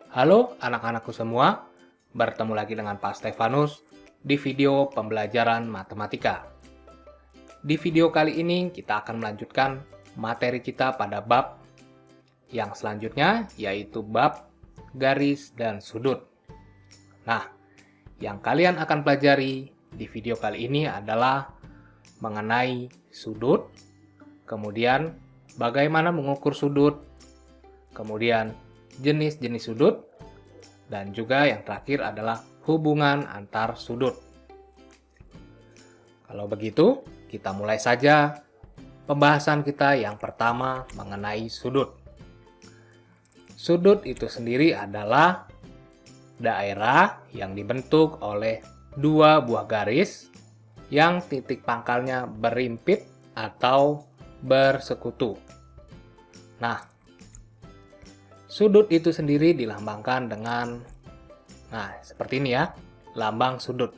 Halo anak-anakku semua, bertemu lagi dengan Pak Stefanus di video pembelajaran matematika. Di video kali ini kita akan melanjutkan materi kita pada bab yang selanjutnya, yaitu bab garis dan sudut. Nah, yang kalian akan pelajari di video kali ini adalah mengenai sudut, kemudian bagaimana mengukur sudut, kemudian jenis-jenis sudut, dan juga yang terakhir adalah hubungan antar sudut. Kalau begitu, kita mulai saja pembahasan kita yang pertama mengenai sudut. Sudut itu sendiri adalah daerah yang dibentuk oleh dua buah garis yang titik pangkalnya berimpit atau bersekutu. Nah, sudut itu sendiri dilambangkan dengan, seperti ini ya, lambang sudut.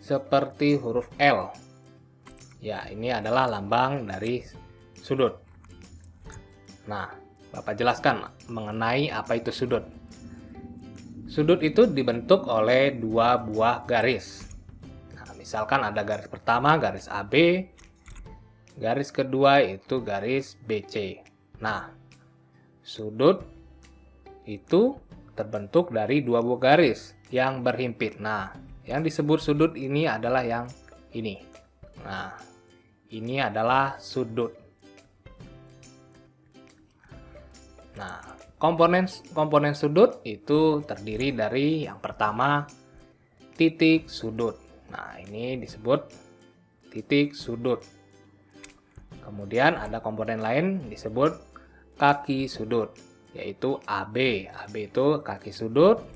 Seperti huruf L. Ya, ini adalah lambang dari sudut. Nah, Bapak jelaskan mengenai apa itu sudut. Sudut itu dibentuk oleh dua buah garis. Nah, misalkan ada garis pertama, garis AB. Garis kedua itu garis BC. Nah, sudut itu terbentuk dari dua buah garis yang berhimpit. Nah, yang disebut sudut ini adalah yang ini. Nah, ini adalah sudut. Nah, komponen sudut itu terdiri dari yang pertama titik sudut. Nah, ini disebut titik sudut. Kemudian ada komponen lain disebut kaki sudut, yaitu AB. AB itu kaki sudut,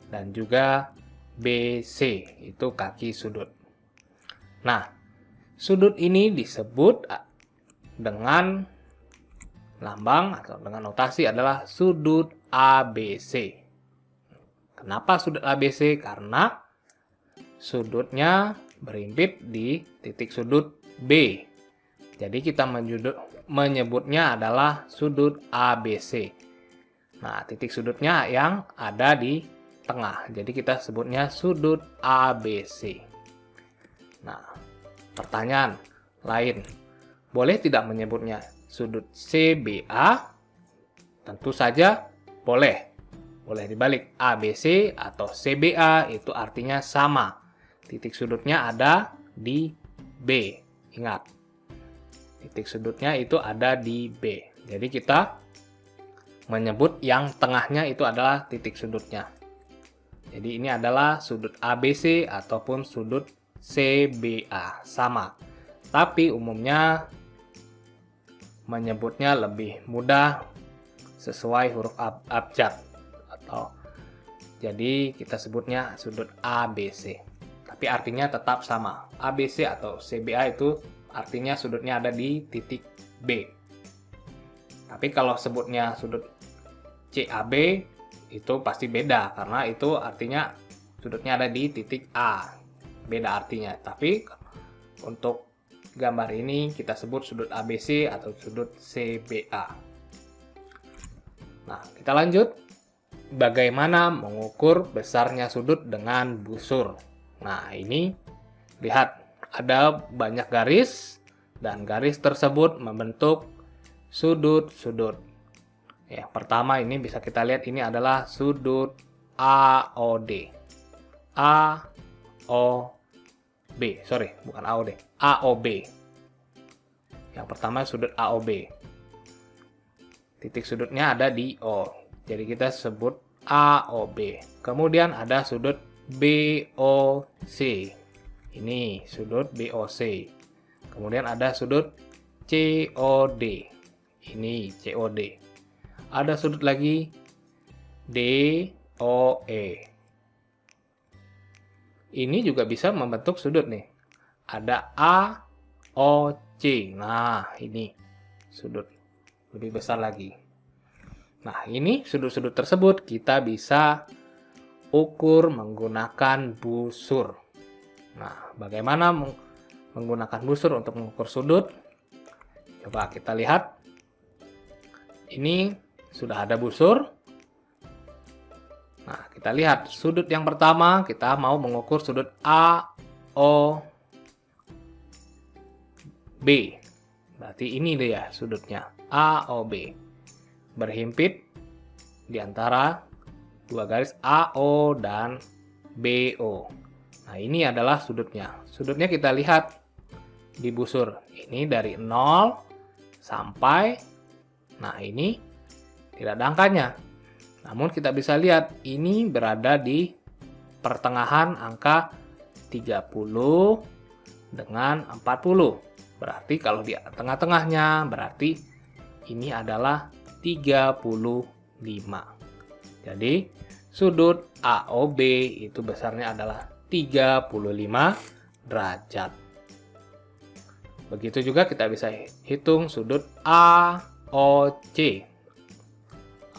dan juga BC itu kaki sudut. Nah, sudut ini disebut dengan lambang atau dengan notasi adalah sudut ABC. Kenapa sudut ABC? Karena sudutnya berimpit di titik sudut B. Jadi kita menyebutnya adalah sudut ABC. Nah, titik sudutnya yang ada di tengah. Jadi kita sebutnya sudut ABC. Nah, pertanyaan lain. Boleh tidak menyebutnya sudut CBA? Tentu saja boleh. Boleh dibalik. ABC atau CBA itu artinya sama. Titik sudutnya ada di B. Ingat. Titik sudutnya itu ada di B. Jadi kita menyebut yang tengahnya itu adalah titik sudutnya. Jadi ini adalah sudut ABC ataupun sudut CBA. Sama. Tapi umumnya menyebutnya lebih mudah sesuai huruf abjad. Jadi kita sebutnya sudut ABC. Tapi artinya tetap sama. ABC atau CBA itu artinya sudutnya ada di titik B. Tapi kalau sebutnya sudut CAB itu pasti beda, karena itu artinya sudutnya ada di titik A. Beda artinya. Tapi untuk gambar ini kita sebut sudut ABC atau sudut CBA. Nah, kita lanjut. Bagaimana mengukur besarnya sudut dengan busur? Nah, ini lihat. Ada banyak garis, dan garis tersebut membentuk sudut-sudut. Yang pertama ini bisa kita lihat, ini adalah sudut AOD. AOB, sorry, bukan AOD, AOB. Yang pertama sudut AOB. Titik sudutnya ada di O. Jadi kita sebut AOB. Kemudian ada sudut BOC. Ini sudut BOC. Kemudian ada sudut COD. Ini COD. Ada sudut lagi DOE. Ini juga bisa membentuk sudut nih. Ada AOC. Nah, ini sudut lebih besar lagi. Nah, ini sudut-sudut tersebut kita bisa ukur menggunakan busur. Nah, bagaimana menggunakan busur untuk mengukur sudut? Coba kita lihat. Ini sudah ada busur. kita lihat sudut yang pertama, kita mau mengukur sudut AOB. Berarti ini dia sudutnya, AOB. Berhimpit di antara dua garis AO dan BO. Nah, ini adalah sudutnya. Sudutnya kita lihat di busur. Ini dari 0 sampai, nah ini tidak ada angkanya. Namun kita bisa lihat ini berada di pertengahan angka 30 dengan 40. Berarti kalau di tengah-tengahnya berarti ini adalah 35. Jadi sudut AOB itu besarnya adalah 35 derajat. Begitu juga kita bisa hitung sudut AOC.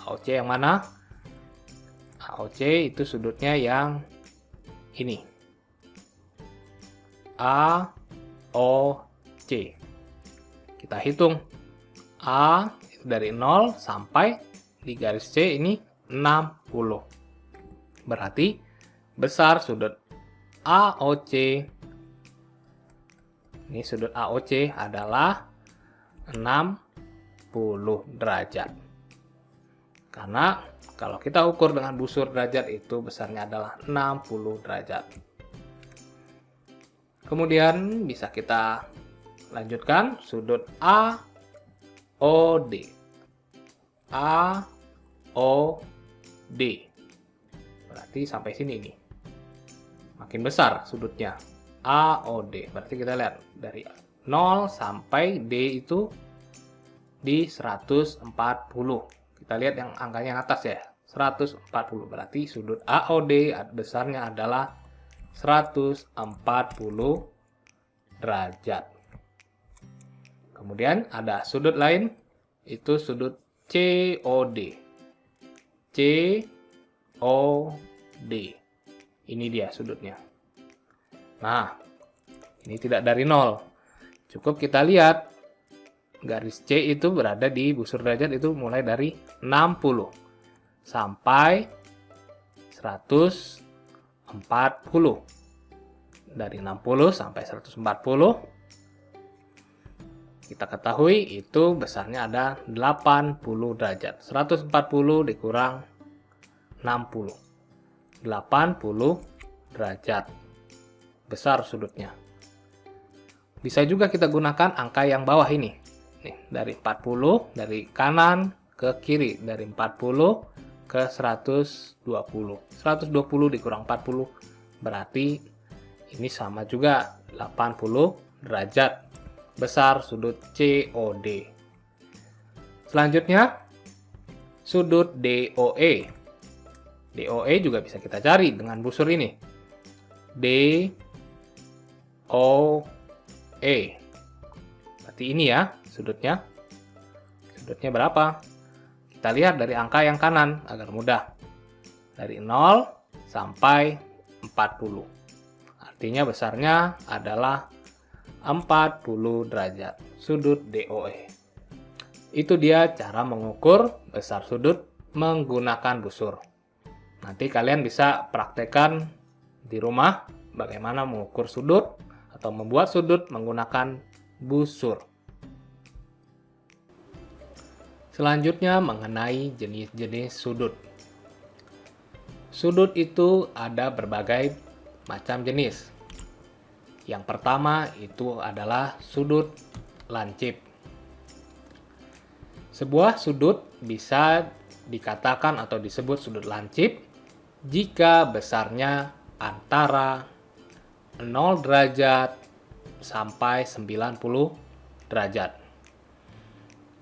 AOC yang mana? AOC itu sudutnya yang ini. AOC. Kita hitung. A itu dari 0 sampai di garis C ini 60. Berarti besar sudut AOC, ini sudut AOC adalah 60 derajat. Karena kalau kita ukur dengan busur derajat itu besarnya adalah 60 derajat. Kemudian bisa kita lanjutkan sudut AOD. AOD. Berarti sampai sini nih. Makin besar sudutnya. AOD. Berarti kita lihat dari 0 sampai D itu di 140. Kita lihat yang angkanya yang atas ya. 140. Berarti sudut AOD besarnya adalah 140 derajat. Kemudian ada sudut lain, itu sudut COD. COD. Ini dia sudutnya. Nah, ini tidak dari 0. Cukup kita lihat garis C itu berada di busur derajat itu mulai dari 60 sampai 140. Dari 60 sampai 140 kita ketahui itu besarnya ada 80 derajat. 140 dikurang 60. 80 derajat. Besar sudutnya. Bisa juga kita gunakan angka yang bawah ini. Nih, dari 40, dari kanan ke kiri. Dari 40 ke 120. 120 dikurang 40 berarti ini sama juga 80 derajat. Besar sudut COD. Selanjutnya sudut DOE. DOE juga bisa kita cari dengan busur ini. DOE. Berarti ini ya sudutnya. Sudutnya berapa? Kita lihat dari angka yang kanan agar mudah. Dari 0 sampai 40. Artinya besarnya adalah 40 derajat sudut DOE. Itu dia cara mengukur besar sudut menggunakan busur. Nanti kalian bisa praktekkan di rumah bagaimana mengukur sudut atau membuat sudut menggunakan busur. Selanjutnya mengenai jenis-jenis sudut. Sudut itu ada berbagai macam jenis. Yang pertama itu adalah sudut lancip. Sebuah sudut bisa dikatakan atau disebut sudut lancip jika besarnya antara 0 derajat sampai 90 derajat.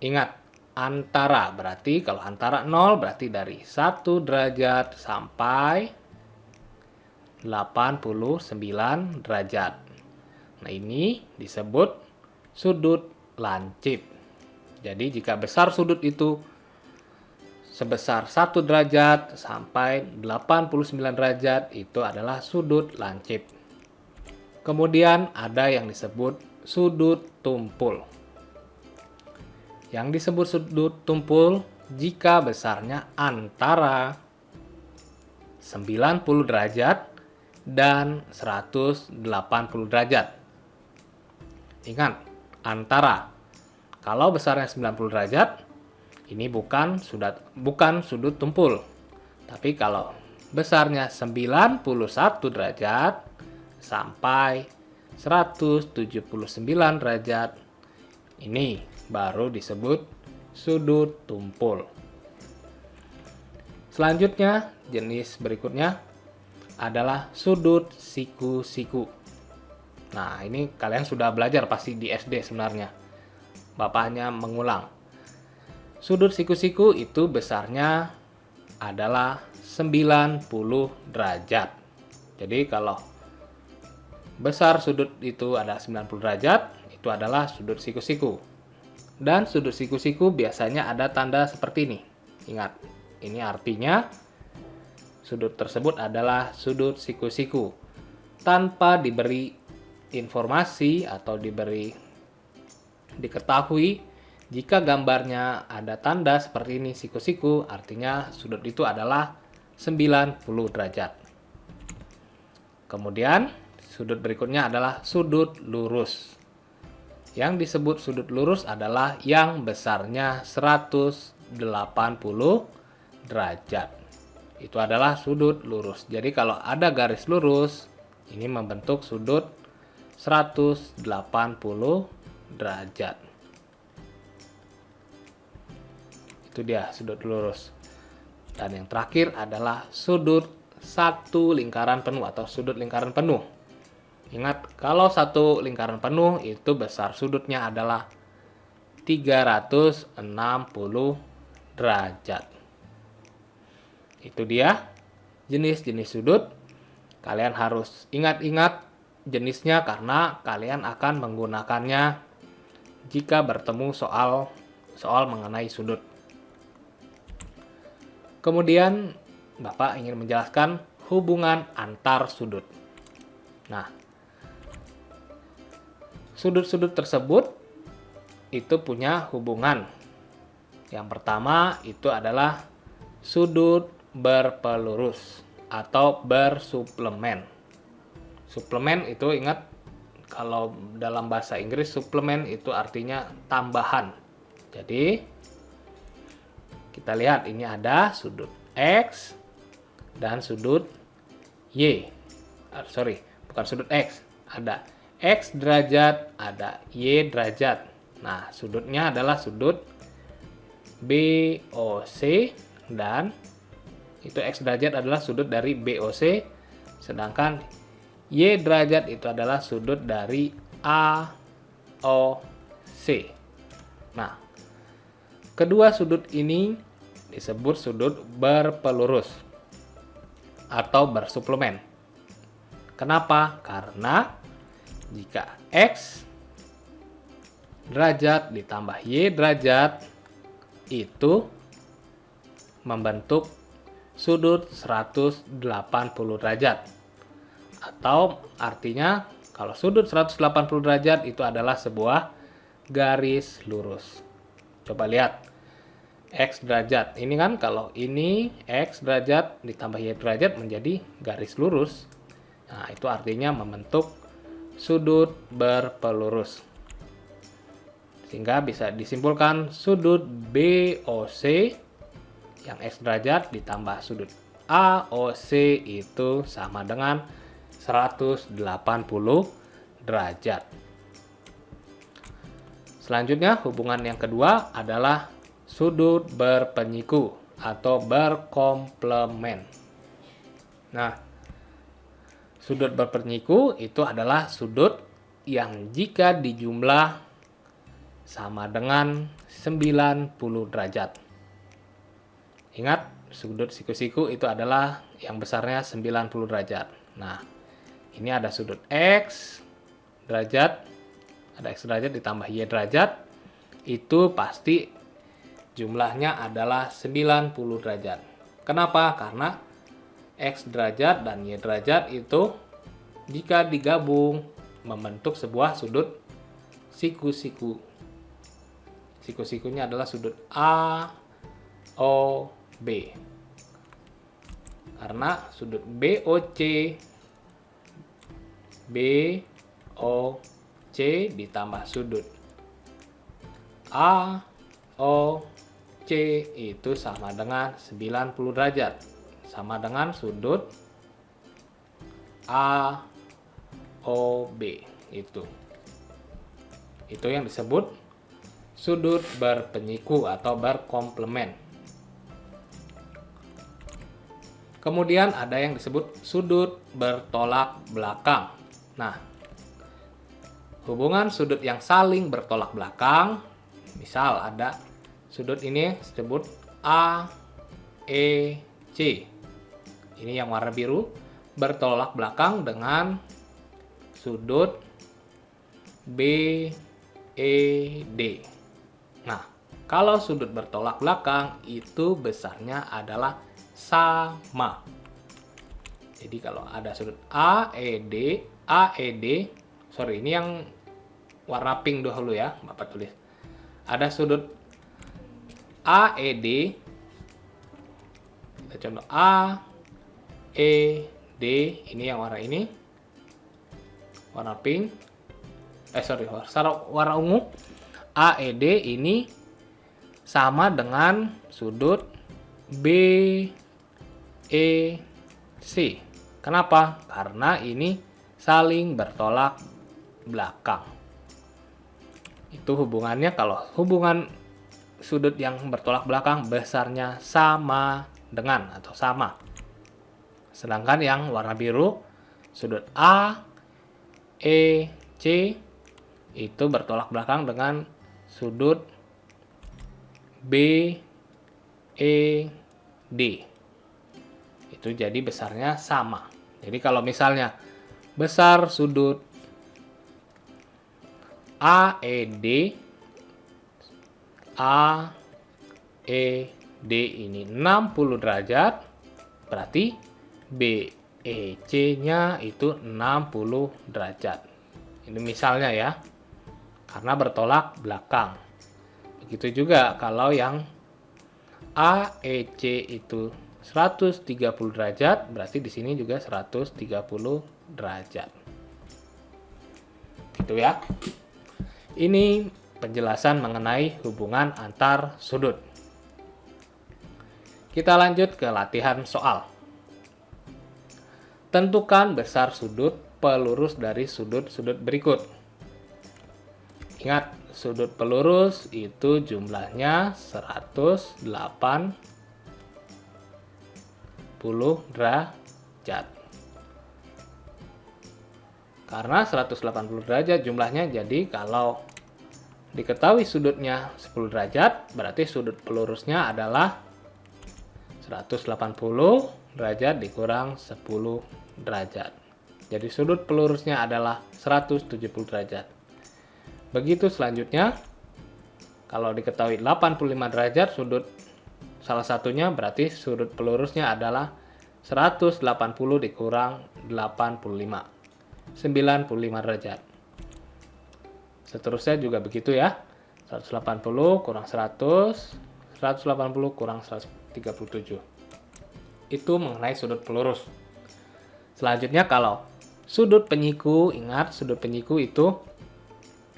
Ingat, antara berarti kalau antara 0 berarti dari 1 derajat sampai 89 derajat. Nah, ini disebut sudut lancip. Jadi jika besar sudut itu sebesar 1 derajat sampai 89 derajat itu adalah sudut lancip. Kemudian ada yang disebut sudut tumpul. Yang disebut sudut tumpul jika besarnya antara 90 derajat dan 180 derajat. Ingat, antara. Kalau besarnya 90 derajat, ini bukan sudut tumpul. Tapi kalau besarnya 91 derajat sampai 179 derajat, ini baru disebut sudut tumpul. Selanjutnya, jenis berikutnya adalah sudut siku-siku. Nah, ini kalian sudah belajar pasti di SD sebenarnya. Bapaknya mengulang. Sudut siku-siku itu besarnya adalah 90 derajat. Jadi kalau besar sudut itu ada 90 derajat, itu adalah sudut siku-siku. Dan sudut siku-siku biasanya ada tanda seperti ini. Ingat, ini artinya sudut tersebut adalah sudut siku-siku. Tanpa diberi informasi atau diketahui, jika gambarnya ada tanda seperti ini siku-siku, artinya sudut itu adalah 90 derajat. Kemudian, sudut berikutnya adalah sudut lurus. Yang disebut sudut lurus adalah yang besarnya 180 derajat. Itu adalah sudut lurus. Jadi kalau ada garis lurus, ini membentuk sudut 180 derajat. Itu dia sudut lurus. Dan yang terakhir adalah sudut satu lingkaran penuh atau sudut lingkaran penuh. Ingat, kalau satu lingkaran penuh itu besar sudutnya adalah 360 derajat. Itu dia jenis-jenis sudut. Kalian harus ingat-ingat jenisnya karena kalian akan menggunakannya jika bertemu soal mengenai sudut. Kemudian Bapak ingin menjelaskan hubungan antar sudut. Nah, sudut-sudut tersebut itu punya hubungan. Yang pertama itu adalah sudut berpelurus atau bersuplemen. Suplemen itu ingat, kalau dalam bahasa Inggris suplemen itu artinya tambahan. Jadi kita lihat ini ada sudut X dan sudut Y. Bukan sudut X. Ada X derajat, ada Y derajat. Nah, sudutnya adalah sudut BOC dan itu X derajat adalah sudut dari BOC, sedangkan Y derajat itu adalah sudut dari AOC. Nah, kedua sudut ini disebut sudut berpelurus atau bersuplemen. Kenapa? Karena jika X derajat ditambah Y derajat itu membentuk sudut 180 derajat. Atau artinya kalau sudut 180 derajat itu adalah sebuah garis lurus. Coba lihat X derajat. Ini kan kalau ini X derajat ditambah Y derajat menjadi garis lurus. Nah, itu artinya membentuk sudut berpelurus. Sehingga bisa disimpulkan sudut BOC yang X derajat ditambah sudut AOC itu sama dengan 180 derajat. Selanjutnya, hubungan yang kedua adalah sudut berpenyiku atau berkomplemen. Nah, sudut berpenyiku itu adalah sudut yang jika dijumlah sama dengan 90 derajat. Ingat, sudut siku-siku itu adalah yang besarnya 90 derajat. Nah, ini ada sudut X derajat, ada X derajat ditambah Y derajat, itu pasti jumlahnya adalah 90 derajat. Kenapa? Karena X derajat dan Y derajat itu jika digabung membentuk sebuah sudut siku-siku. Siku-sikunya adalah sudut A, O, B. Karena sudut BOC ditambah sudut AOC itu sama dengan 90 derajat. Sama dengan sudut AOB itu. Itu yang disebut sudut berpenyiku atau berkomplement. Kemudian ada yang disebut sudut bertolak belakang. Nah, hubungan sudut yang saling bertolak belakang, misal ada sudut ini disebut AEC. Ini yang warna biru bertolak belakang dengan sudut BED. Nah, kalau sudut bertolak belakang itu besarnya adalah sama. Jadi kalau ada sudut AED, sorry ini yang warna pink dulu ya, Bapak tulis. Ada sudut AED, kita contoh AED, ini yang warna ini, warna pink, warna ungu. AED ini sama dengan sudut BEC. Kenapa? Karena ini saling bertolak belakang. Itu hubungannya, kalau hubungan sudut yang bertolak belakang besarnya sama dengan atau sama. Sedangkan yang warna biru, sudut AEC itu bertolak belakang dengan sudut BED. Itu jadi besarnya sama. Jadi kalau misalnya besar sudut AED ini 60 derajat, berarti BEC-nya itu 60 derajat. Ini misalnya ya, karena bertolak belakang. Begitu juga kalau yang AEC itu 130 derajat, berarti di sini juga 130 derajat. Gitu ya. Ini penjelasan mengenai hubungan antar sudut. Kita lanjut ke latihan soal. Tentukan besar sudut pelurus dari sudut-sudut berikut. Ingat, sudut pelurus itu jumlahnya 180 derajat. Karena 180 derajat jumlahnya, jadi kalau diketahui sudutnya 10 derajat, berarti sudut pelurusnya adalah 180 derajat dikurang 10 derajat. Jadi sudut pelurusnya adalah 170 derajat. Begitu selanjutnya, kalau diketahui 85 derajat sudut salah satunya, berarti sudut pelurusnya adalah 180 dikurang 85, 95 derajat. Seterusnya juga begitu ya. 180 kurang 100, 180 kurang 137. Itu mengenai sudut pelurus. Selanjutnya kalau sudut penyiku, ingat sudut penyiku itu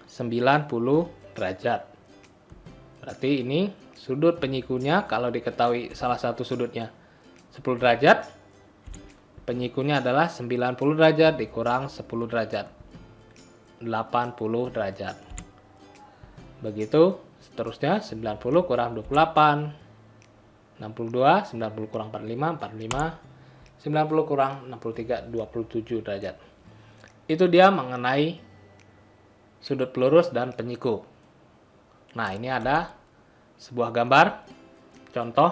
90 derajat. Berarti ini sudut penyikunya, kalau diketahui salah satu sudutnya 10 derajat, penyikunya adalah 90 derajat dikurang 10 derajat, 80 derajat. Begitu seterusnya, 90 kurang 28, 62, 90 kurang 45, 45, 90 kurang 63, 27 derajat. Itu dia mengenai sudut pelurus dan penyiku. Nah, ini ada sebuah gambar contoh.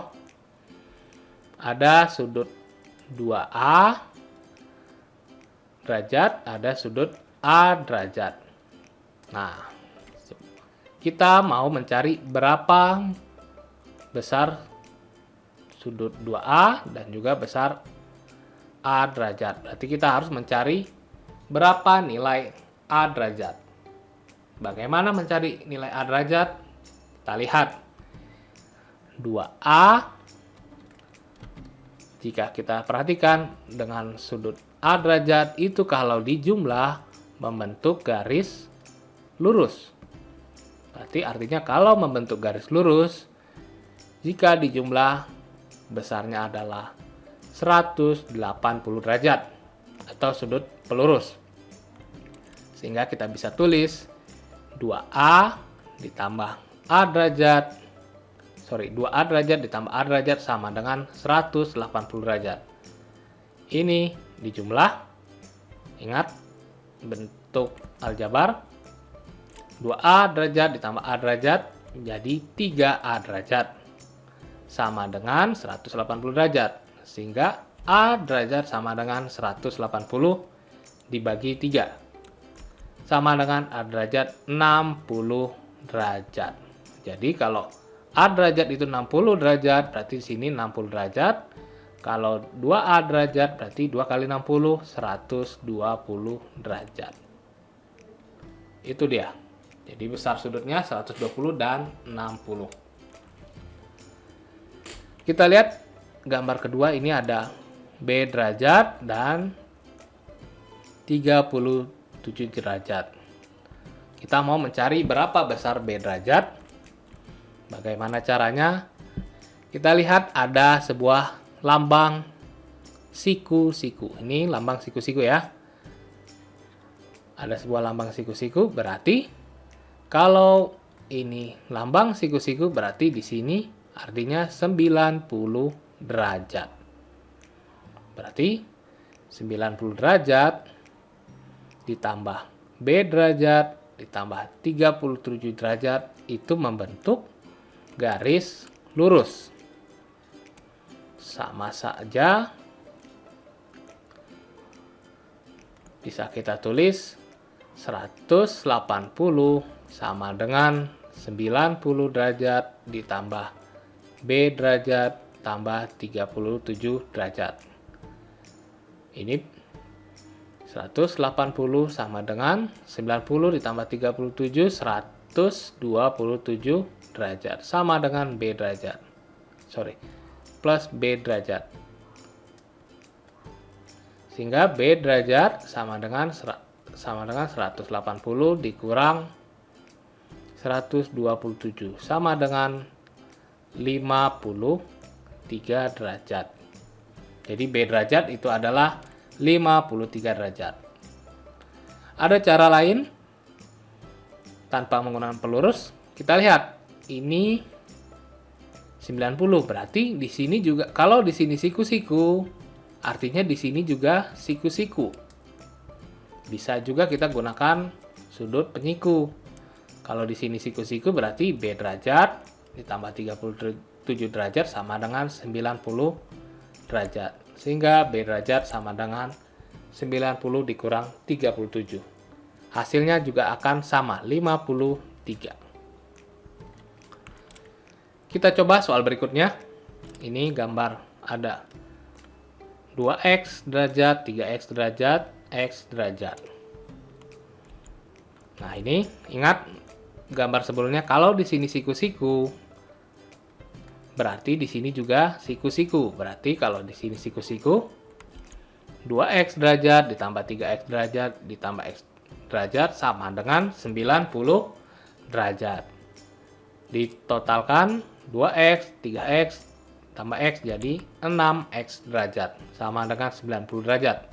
Ada sudut 2A derajat, ada sudut A derajat. Nah, kita mau mencari berapa besar sudut 2A dan juga besar A derajat. Berarti kita harus mencari berapa nilai A derajat. Bagaimana mencari nilai A derajat? Kita lihat 2A Jika kita perhatikan dengan sudut A derajat itu kalau dijumlah membentuk garis lurus. Berarti artinya kalau membentuk garis lurus, jika dijumlah besarnya adalah 180 derajat atau sudut pelurus. Sehingga kita bisa tulis 2A ditambah A derajat 2A derajat ditambah A derajat sama dengan 180 derajat. Ini dijumlah, ingat bentuk aljabar, 2A derajat ditambah A derajat menjadi 3A derajat sama dengan 180 derajat. Sehingga A derajat sama dengan 180 dibagi 3 sama dengan A derajat 60 derajat. Jadi kalau A derajat itu 60 derajat, berarti di sini 60 derajat. Kalau 2A derajat, berarti 2 kali 60, 120 derajat. Itu dia. Jadi besar sudutnya 120 dan 60. Kita lihat gambar kedua, ini ada B derajat dan 37 derajat. Kita mau mencari berapa besar B derajat. Bagaimana caranya? Kita lihat ada sebuah lambang siku-siku. Ini lambang siku-siku ya. Ada sebuah lambang siku-siku, berarti kalau ini lambang siku-siku berarti di sini artinya 90 derajat. Berarti 90 derajat ditambah B derajat ditambah 37 derajat itu membentuk garis lurus. Sama saja bisa kita tulis 180 sama dengan 90 derajat ditambah B derajat tambah 37 derajat. Ini 180 sama dengan 90 ditambah 37, 127 derajat. Sama dengan B derajat. Plus B derajat. Sehingga B derajat sama dengan 180 dikurang 127 sama dengan 53 derajat. Jadi B derajat itu adalah 53 derajat. Ada cara lain tanpa menggunakan pelurus. Kita lihat ini 90, berarti di sini juga kalau di sini siku-siku, artinya di sini juga siku-siku. Bisa juga kita gunakan sudut penyiku. Kalau di sini siku-siku berarti B derajat ditambah 37 derajat sama dengan 90 derajat. Sehingga B derajat sama dengan 90 dikurang 37. Hasilnya juga akan sama, 53. Kita coba soal berikutnya. Ini gambar ada 2x derajat, 3x derajat, x derajat. Nah, ini ingat gambar sebelumnya, kalau di sini siku-siku, berarti di sini juga siku-siku. Berarti kalau di sini siku-siku, 2x derajat ditambah 3x derajat ditambah x derajat sama dengan 90 derajat. Ditotalkan 2x, 3x, tambah x jadi 6x derajat sama dengan 90 derajat.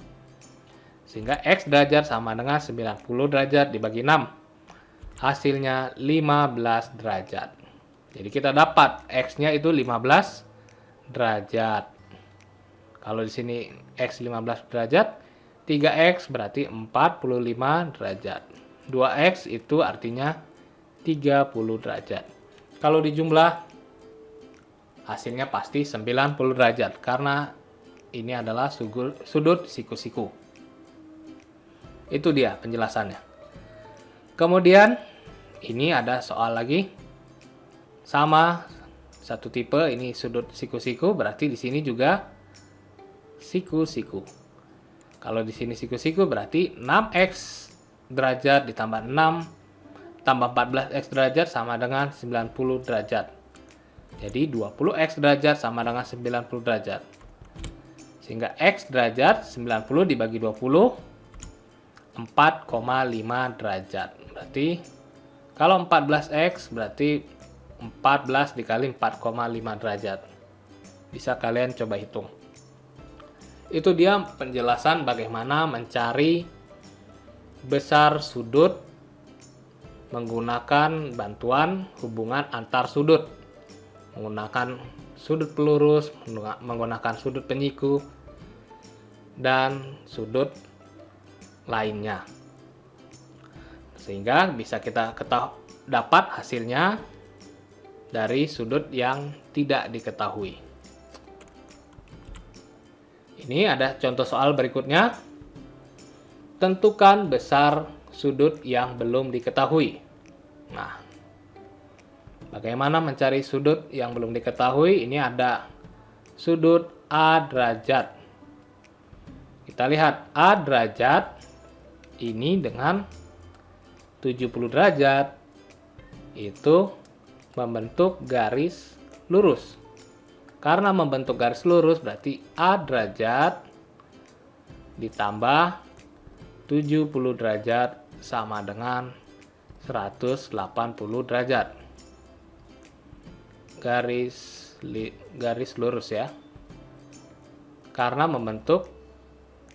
Sehingga x derajat sama dengan 90 derajat dibagi 6. Hasilnya 15 derajat. Jadi kita dapat x-nya itu 15 derajat. Kalau di sini x 15 derajat, 3x berarti 45 derajat. 2x itu artinya 30 derajat. Kalau dijumlah, hasilnya pasti 90 derajat karena ini adalah sudut siku-siku. Itu dia penjelasannya. Kemudian ini ada soal lagi. Sama satu tipe, ini sudut siku-siku, berarti di sini juga siku-siku. Kalau di sini siku-siku berarti 6x derajat ditambah 6 tambah 14x derajat sama dengan 90 derajat. Jadi 20x derajat sama dengan 90 derajat. Sehingga X derajat 90 dibagi 20, 4,5 derajat. Berarti kalau 14X berarti 14 dikali 4,5 derajat. Bisa kalian coba hitung. Itu dia penjelasan bagaimana mencari besar sudut menggunakan bantuan hubungan antar sudut. Menggunakan sudut pelurus, menggunakan sudut penyiku, dan sudut lainnya. Sehingga bisa kita dapat hasilnya dari sudut yang tidak diketahui. Ini ada contoh soal berikutnya. Tentukan besar sudut yang belum diketahui. Nah, bagaimana mencari sudut yang belum diketahui? Ini ada sudut A derajat. Kita lihat A derajat ini dengan 70 derajat itu membentuk garis lurus. Karena membentuk garis lurus berarti A derajat ditambah 70 derajat sama dengan 180 derajat. Garis lurus ya. Karena membentuk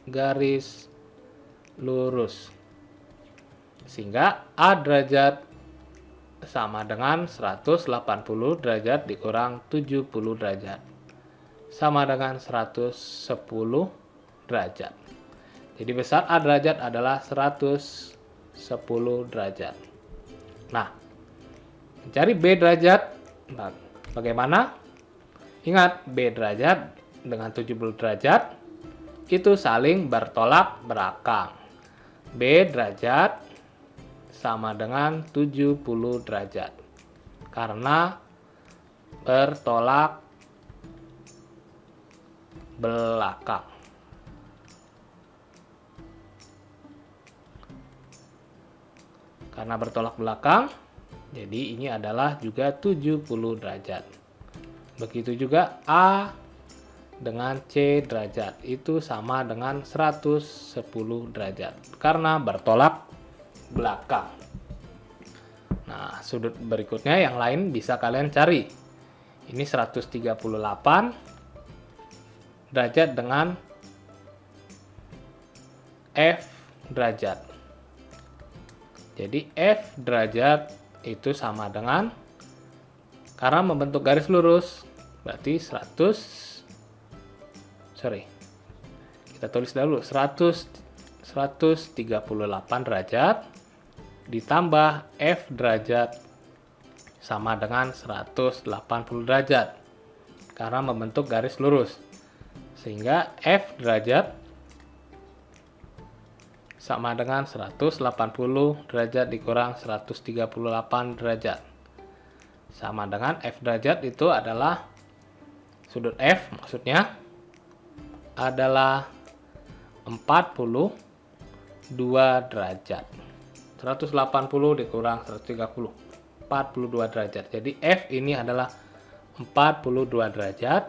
garis lurus. Sehingga A derajat sama dengan 180 derajat dikurang 70 derajat. Sama dengan 110 derajat. Jadi besar A derajat adalah 110 derajat. Nah, mencari B derajat, bagaimana? Ingat, B derajat dengan 70 derajat itu saling bertolak belakang. B derajat sama dengan 70 derajat. Karena bertolak belakang. Karena bertolak belakang, jadi ini adalah juga 70 derajat. Begitu juga A dengan C derajat itu sama dengan 110 derajat karena bertolak belakang. Nah, sudut berikutnya yang lain bisa kalian cari. Ini 138 derajat dengan F derajat. Jadi F derajat itu sama dengan, karena membentuk garis lurus, berarti kita tulis dulu 138 derajat ditambah F derajat sama dengan 180 derajat karena membentuk garis lurus. Sehingga F derajat sama dengan 180 derajat dikurang 138 derajat. Sama dengan F derajat itu adalah sudut F, maksudnya adalah 42 derajat. 180 dikurang 130, 42 derajat. Jadi F ini adalah 42 derajat.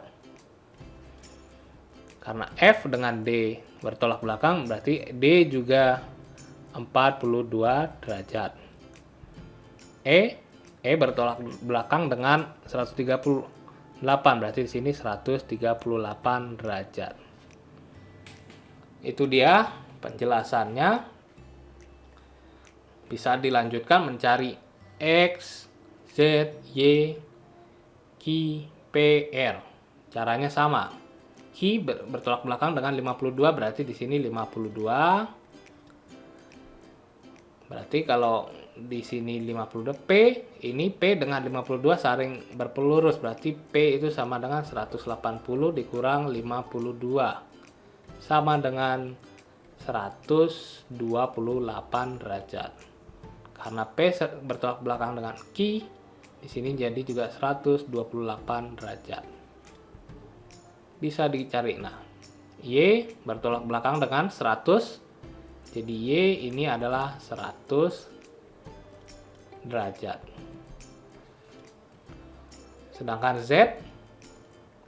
Karena F dengan D bertolak belakang, berarti D juga 42 derajat. E bertolak belakang dengan 138, berarti di sini 138 derajat. Itu dia penjelasannya. Bisa dilanjutkan mencari X, Z, Y, Q, P, R. Caranya sama. Q bertolak belakang dengan 52, berarti di sini 52. Berarti kalau di sini 52, P, ini P dengan 52 saling berpelurus, berarti P itu sama dengan 180 dikurang 52. Sama dengan 128 derajat. Karena P bertolak belakang dengan Q, di sini jadi juga 128 derajat. Bisa dicari. Nah, Y bertolak belakang dengan 100. Jadi Y ini adalah 100 derajat. Sedangkan Z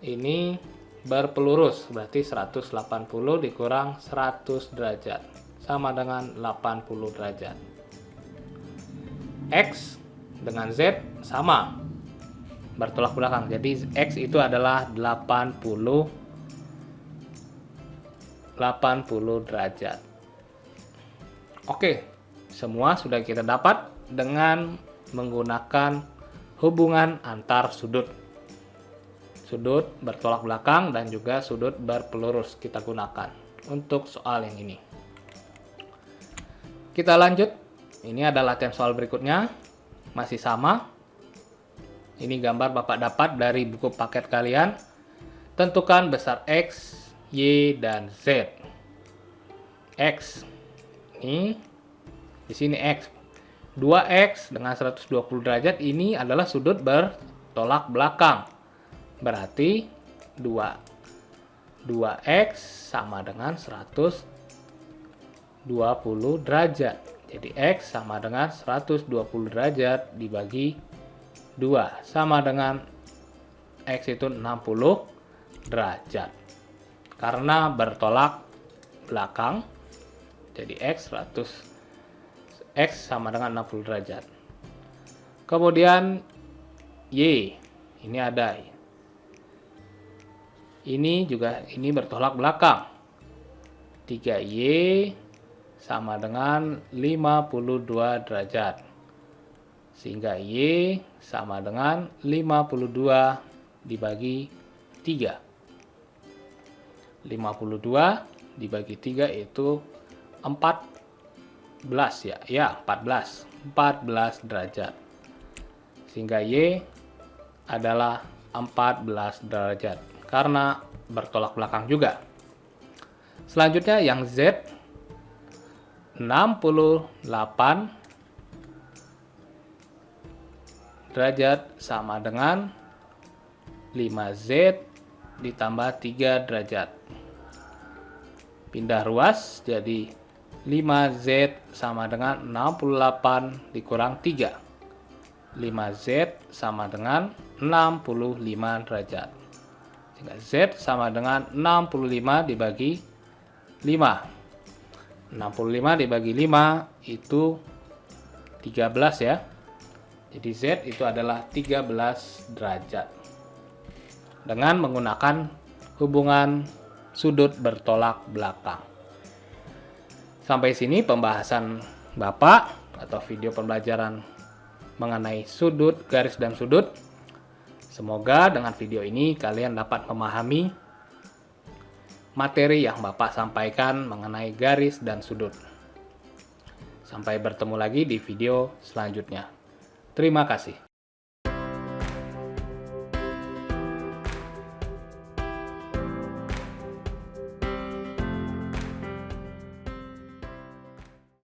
ini berpelurus, berarti 180 dikurang 100 derajat sama dengan 80 derajat. X dengan Z sama, bertolak belakang. Jadi X itu adalah 80 derajat. Oke, semua sudah kita dapat dengan menggunakan hubungan antar sudut. Sudut bertolak belakang dan juga sudut berpelurus kita gunakan untuk soal yang ini. Kita lanjut. Ini adalah latihan soal berikutnya. Masih sama. Ini gambar Bapak dapat dari buku paket kalian. Tentukan besar X, Y, dan Z. X. Ini di sini X. 2X dengan 120 derajat ini adalah sudut bertolak belakang. Berarti 2X sama dengan 120 derajat. Jadi X sama dengan 120 derajat dibagi 2. Sama dengan X itu 60 derajat. Karena bertolak belakang, jadi X sama dengan 60 derajat. Kemudian Y, ini ada. Ini juga bertolak belakang. 3Y sama dengan 52 derajat. Sehingga Y sama dengan 52 dibagi 3. 52 dibagi 3 itu 14 ya. Ya, 14 derajat. Sehingga Y adalah 14 derajat. Karena bertolak belakang juga. Selanjutnya yang Z 68 derajat sama dengan 5Z ditambah 3 derajat. Pindah ruas jadi 5Z sama dengan 68 dikurang 3. 5Z sama dengan 65 derajat. Sehingga Z sama dengan 65 dibagi 5. 65 dibagi 5 itu 13 ya. Jadi Z itu adalah 13 derajat. Dengan menggunakan hubungan sudut bertolak belakang. Sampai sini pembahasan Bapak atau video pembelajaran mengenai sudut, garis, dan sudut. Semoga dengan video ini kalian dapat memahami materi yang Bapak sampaikan mengenai garis dan sudut. Sampai bertemu lagi di video selanjutnya. Terima kasih.